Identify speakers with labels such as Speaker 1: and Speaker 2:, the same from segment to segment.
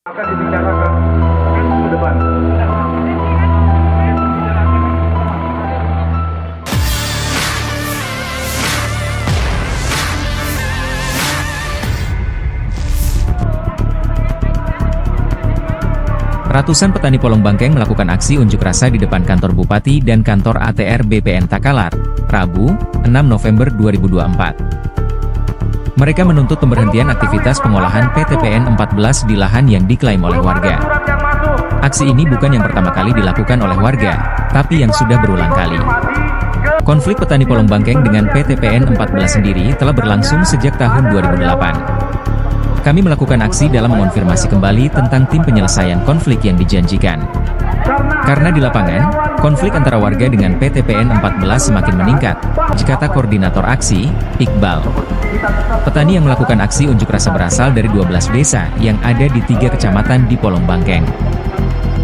Speaker 1: akan dibicarakan ke depan.
Speaker 2: Ratusan petani Polong Bangkeng melakukan aksi unjuk rasa di depan kantor Bupati dan kantor ATR BPN Takalar, Rabu, 6 November 2024. Mereka menuntut pemberhentian aktivitas pengolahan PTPN 14 di lahan yang diklaim oleh warga. Aksi ini bukan yang pertama kali dilakukan oleh warga, tapi yang sudah berulang kali. Konflik petani Polong Bangkeng dengan PTPN 14 sendiri telah berlangsung sejak tahun 2008. Kami melakukan aksi dalam mengonfirmasi kembali tentang tim penyelesaian konflik yang dijanjikan. Karena di lapangan, konflik antara warga dengan PTPN 14 semakin meningkat, kata koordinator aksi, Iqbal. Petani yang melakukan aksi unjuk rasa berasal dari 12 desa yang ada di 3 kecamatan di Polong Bangkeng.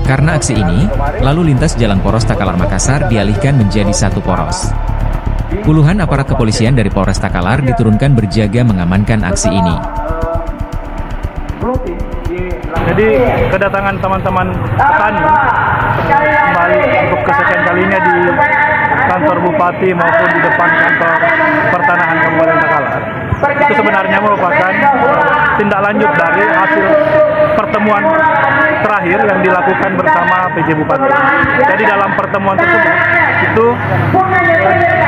Speaker 2: Karena aksi ini, lalu lintas Jalan Poros Takalar Makassar dialihkan menjadi satu poros. Puluhan aparat kepolisian dari Polres Takalar diturunkan berjaga mengamankan aksi ini.
Speaker 1: Jadi kedatangan teman-teman petani kembali untuk kesekian kalinya di kantor Bupati maupun di depan kantor Pertanahan Kabupaten Takalar itu sebenarnya merupakan tindak lanjut dari hasil pertemuan terakhir yang dilakukan bersama PJ Bupati. Jadi dalam pertemuan tersebut itu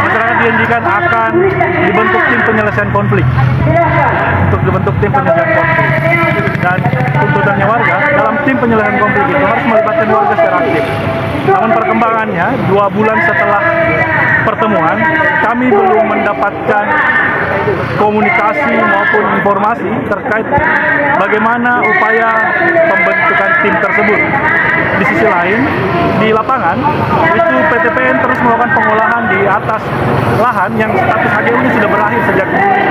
Speaker 1: masyarakat dijanjikan akan dibentuk tim penyelesaian konflik. Untuk dibentuk tim penyelesaian konflik. Dan tuntutannya warga dalam tim penyelesaian konflik itu harus melibatkan warga secara aktif. Namun perkembangannya 2 bulan setelah pertemuan kami belum mendapatkan komunikasi maupun informasi terkait bagaimana upaya pembentukan tim tersebut. Di sisi lain, di lapangan itu PTPN terus melakukan pengolahan di atas lahan yang status HGU-nya sudah berakhir sejak Juli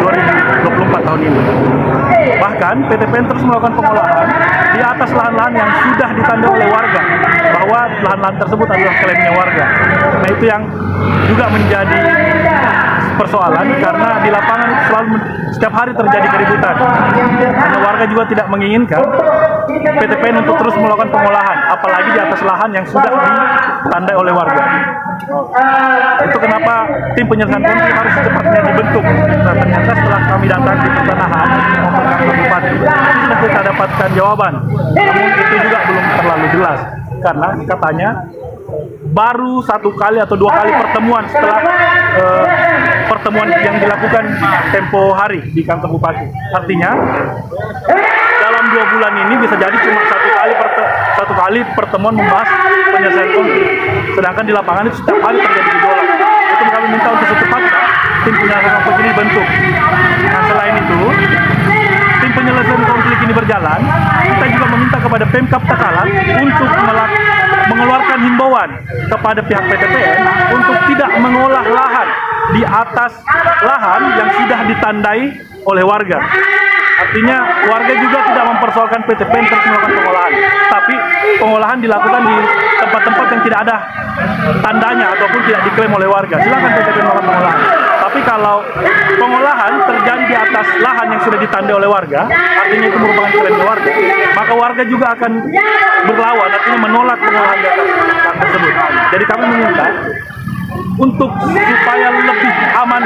Speaker 1: 2024 tahun ini. Bahkan PTPN terus melakukan pengolahan di atas lahan-lahan yang sudah ditandai oleh warga bahwa lahan-lahan tersebut adalah klaimnya warga. Nah itu yang juga menjadi persoalan karena di lapangan selalu setiap hari terjadi keributan. Karena warga juga tidak menginginkan PTPN untuk terus melakukan pengolahan, apalagi di atas lahan yang sudah ditandai oleh warga. Itu kenapa tim penyelesaian konflik harus secepatnya dibentuk. Nah, ternyata setelah kami datang di Pertanahan maupun kantor Bupati, sudah kita dapatkan jawaban. Namun itu juga belum terlalu jelas karena katanya baru 1 kali atau 2 kali pertemuan setelah pertemuan yang dilakukan tempo hari di kantor Bupati. Artinya dalam 2 bulan ini bisa jadi cuma satu kali pertemuan membahas penyelesaian konflik. Sedangkan di lapangan itu setiap hari terjadi gejolak. Itu kami minta untuk secepatnya tim penyelesaian konflik ini bentuk. Nah selain itu, tim penyelesaian konflik ini berjalan, kita juga meminta kepada Pemkab Takalar untuk mengeluarkan himbauan kepada pihak PTPN untuk tidak mengolah lahan di atas lahan yang sudah ditandai oleh warga. Artinya warga juga tidak mempersoalkan PTPN terus melakukan pengolahan, tapi pengolahan dilakukan di tempat-tempat yang tidak ada tandanya ataupun tidak diklaim oleh warga. Silakan PTPN melakukan pengolahan. Tapi kalau pengolahan terjadi di atas lahan yang sudah ditandai oleh warga, artinya itu merupakan klaim warga, maka warga juga akan berlawan, artinya menolak pengolahan di atas lahan tersebut. Jadi kami meminta untuk supaya lebih aman,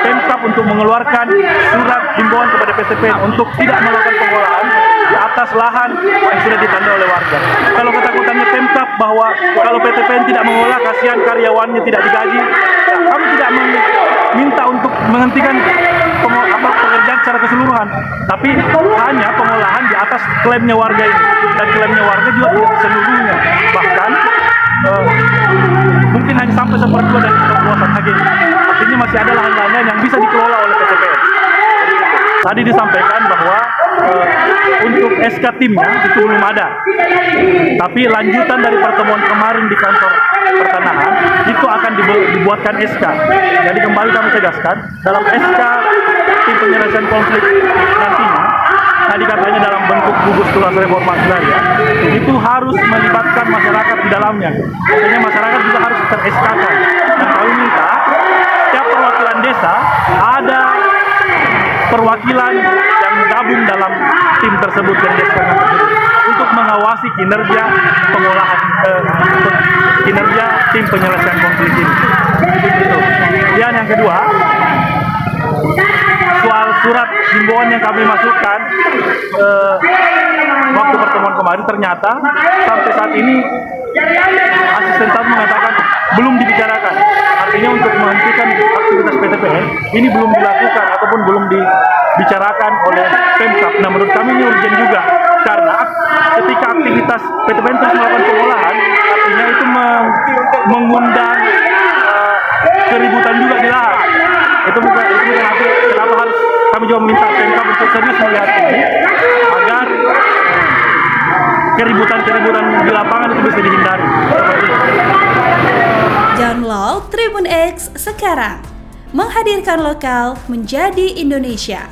Speaker 1: Pemkab untuk mengeluarkan surat himbauan kepada PTPN untuk tidak melakukan pengolahan di atas lahan yang sudah ditandai oleh warga. Kalau ketakutannya Pemkab bahwa kalau PTPN tidak mengolah, kasihan karyawannya tidak digaji, ya, kami tidak minta untuk menghentikan pekerjaan secara keseluruhan, tapi hanya pengolahan di atas klaimnya warga ini. Dan klaimnya warga juga tidak seluruhnya, bahkan mungkin hanya sampai 1/2 dari kekuasaan HGU. Artinya masih ada lahan-lahan yang bisa dikelola oleh PTPN. Tadi disampaikan bahwa untuk SK timnya itu belum ada. Tapi lanjutan dari pertemuan kemarin di kantor Pertanahan itu akan dibuatkan SK. Jadi kembali kami tegaskan dalam SK tim penyelesaian konflik nantinya, tadi katanya dalam bentuk gugus tugas reforma agraria, itu harus melibatkan masyarakat di dalamnya. Artinya masyarakat juga harus ter-SK-kan. Dan kami minta setiap perwakilan desa ada perwakilan yang gabung dalam tim tersebut dan eksperimen tersebut untuk mengawasi kinerja pengolahan kinerja tim penyelesaian konflik ini. Itu. Dan yang kedua, soal surat himbauan yang kami masukkan waktu pertemuan kemarin, ternyata sampai saat ini asisten staff mengatakan belum dibicarakan. Artinya untuk menghentikan aktivitas PTPN ini belum dilakukan ataupun belum dibicarakan oleh Pemkab. Nah, menurut kami ini urgent juga, karena ketika aktivitas PTPN terus melakukan pengolahan, artinya itu mengundang keributan juga di lahan. Itu bukan arti kenapa harus kami juga meminta Pemkab untuk serius melihat ini agar keributan di lapangan itu bisa dihindari.
Speaker 3: Download Tribun X sekarang, menghadirkan lokal menjadi Indonesia.